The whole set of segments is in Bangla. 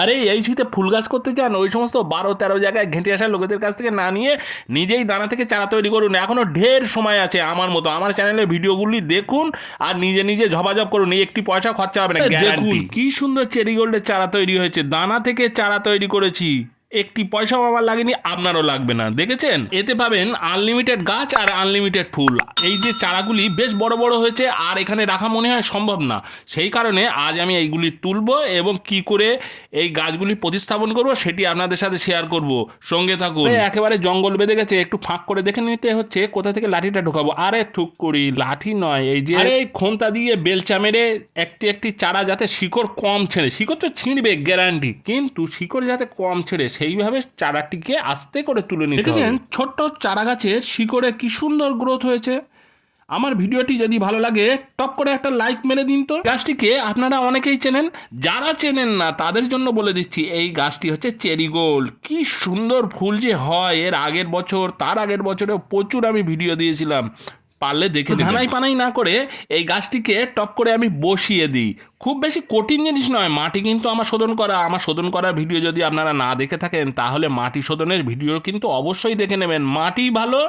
আরে এই শীতে ফুল গাছ করতে চান, ওই সমস্ত 12-13 জায়গায় ঘেঁটে আসা লোকেদের কাছ থেকে না নিয়ে নিজেই দানা থেকে চারা তৈরি করুন। এখনও ঢের সময় আছে। আমার মতো আমার চ্যানেলের ভিডিওগুলি দেখুন আর নিজে নিজে ঝপাঝপ করুন, এই একটি পয়সা খরচা হবে না, দেখুন কি সুন্দর চেরি গোল্ডের চারা তৈরি হয়েছে। দানা থেকে চারা তৈরি করেছি, একটি পয়সাও আমার লাগেনি, আপনারও লাগবে না। দেখেছেন, এতে পাবেন আনলিমিটেড গাছ আর আনলিমিটেড ফুল। এই যে চারাগুলি বেশ বড় বড় হয়েছে আর এখানে রাখা মনে হয় সম্ভব না, সেই কারণে আজ আমি এইগুলি তুলব এবং কি করে এই গাছগুলি প্রতিস্থাপন করব সেটি আপনাদের সাথে শেয়ার করব। সঙ্গে থাকুন। একেবারে জঙ্গল বেঁধে গেছে, একটু ফাঁক করে দেখে নিতে হচ্ছে কোথা থেকে লাঠিটা ঢোকাবো। আরে থুক করি, লাঠি নয়, এই যে এই খোন্তা দিয়ে বেলচা মেরে একটি একটি চারা যাতে শিকড় কম ছেড়ে, শিকড় তো ছিঁড়বে গ্যারান্টি, কিন্তু শিকড় যাতে কম ছেড়ে সেইভাবে চারাটিকে আস্তে করে তুলে নিতে হবে। দেখেছেন ছোট্ট চারা গাছের শিকড়ে কি সুন্দর গ্রোথ হয়েছে। আমার ভিডিওটি যদি ভালো লাগে টপ করে একটা লাইক মেরে দিন তো। গাছটিকে আপনারা অনেকেই চেনেন, যারা চেনেন না তাদের জন্য বলে দিচ্ছি, এই গাছটি হচ্ছে চেরি গোল্ড। কি সুন্দর ফুল যে হয়, এর আগের বছর তার আগের বছরেও প্রচুর আমি ভিডিও দিয়েছিলাম, পারলে দেখে ধানাই পানাই না করে এই গাছটিকে টপ করে আমি বসিয়ে দিই। খুব বেশি কঠিন জিনিস নয়, মাটি কিন্তু আমার শোধন করা। আমার শোধন করার ভিডিও যদি আপনারা না দেখে থাকেন তাহলে মাটি শোধনের ভিডিও কিন্তু অবশ্যই দেখে নেবেন। মাটি ভালো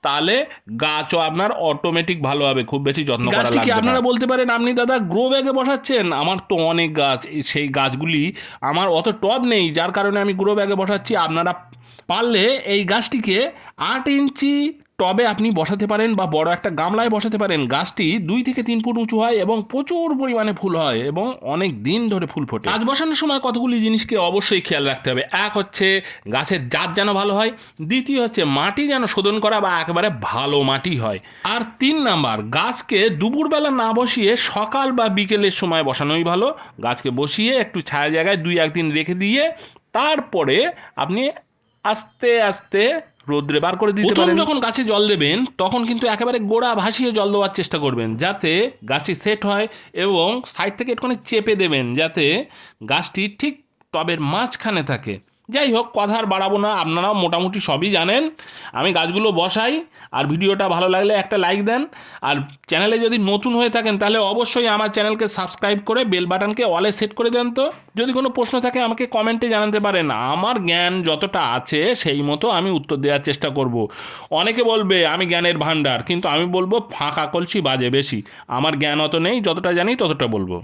তাহলে গাছও আপনার অটোমেটিক ভালো হবে, খুব বেশি যত্ন করা লাগবে না। আপনারা বলতে পারেন আপনি দাদা গ্রো ব্যাগে বসাচ্ছেন, আমার তো অনেক গাছ, সেই গাছগুলি আমার অত টব নেই, যার কারণে আমি গ্রো ব্যাগে বসাচ্ছি। আপনারা পারলে এই গাছটিকে 8 ইঞ্চি টবে আপনি বসাতে পারেন বা বড় একটা গামলায় বসাতে পারেন। গাছটি 2 থেকে 3 ফুট উঁচু হয় এবং প্রচুর পরিমাণে ফুল হয় এবং অনেক দিন ধরে ফুল ফোটে। গাছ বসানোর সময় কতগুলি জিনিসকে অবশ্যই খেয়াল রাখতে হবে। এক হচ্ছে গাছের জাত যেন ভালো হয়, দ্বিতীয় হচ্ছে মাটি যেন শোধন করা বা একেবারে ভালো মাটি হয়, আর 3 নাম্বার গাছকে দুপুরবেলা না বসিয়ে সকাল বা বিকেলের সময় বসানোই ভালো। গাছকে বসিয়ে একটু ছায়া জায়গায় 2-1 দিন রেখে দিয়ে তারপরে আপনি আস্তে আস্তে রোদ্রে বার করে দিতে পারেন। যখন গাছে জল দেবেন তখন কিন্তু একেবারে গোড়া ভাসিয়ে জল দেওয়ার চেষ্টা করবেন, যাতে গাছটি সেট হয়, এবং সাইড থেকে একটুখানি চেপে দেবেন যাতে গাছটি ঠিক টবের মাঝখানে থাকে। যাই হোক, কথা আর বাড়াবো না, আপনারাও মোটামুটি সবই জানেন। আমি গাছগুলো বসাই, আর ভিডিওটা ভালো লাগলে একটা লাইক দেন, আর চ্যানেলে যদি নতুন হয়ে থাকেন তাহলে অবশ্যই আমার চ্যানেলকে সাবস্ক্রাইব করে বেল বাটনকে অলে সেট করে দেন। তো যদি কোনো প্রশ্ন থাকে আমাকে কমেন্টে জানাতে পারেন, আমার জ্ঞান যতটা আছে সেই মতো আমি উত্তর দেওয়ার চেষ্টা করব। অনেকে বলবে আমি জ্ঞানের ভাণ্ডার, কিন্তু আমি বলবো ফাঁকা কলসি বাজে বেশি। আমার জ্ঞান অত নেই, যতটা জানি ততটা বলবো।